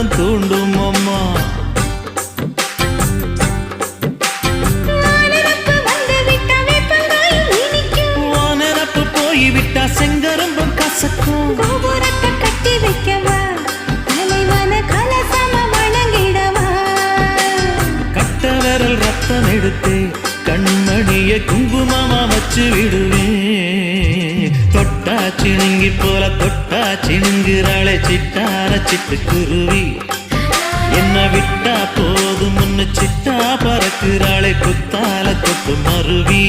உள்ளம் தூண்டும் அம்மா. வானரப்பு போய்விட்டா செங்கரும்பும் கசக்கும். கோபுரத்தை கட்டி வைக்கவா, தலைவன கலசம வணங்கிடவா. கட்ட விரல் ரத்தம் எடுத்து கண்மணிய குங்குமமா வச்சு விடுவேன். தொட்டா சிணுங்கி போல தொட்டா சிணுங்குறாளே சிட்டார சிட்டுக்குருவி. என்ன விட்டா போதும் முன்னு சிட்டா பறக்குறாளே குத்தால தொட்டு மருவி.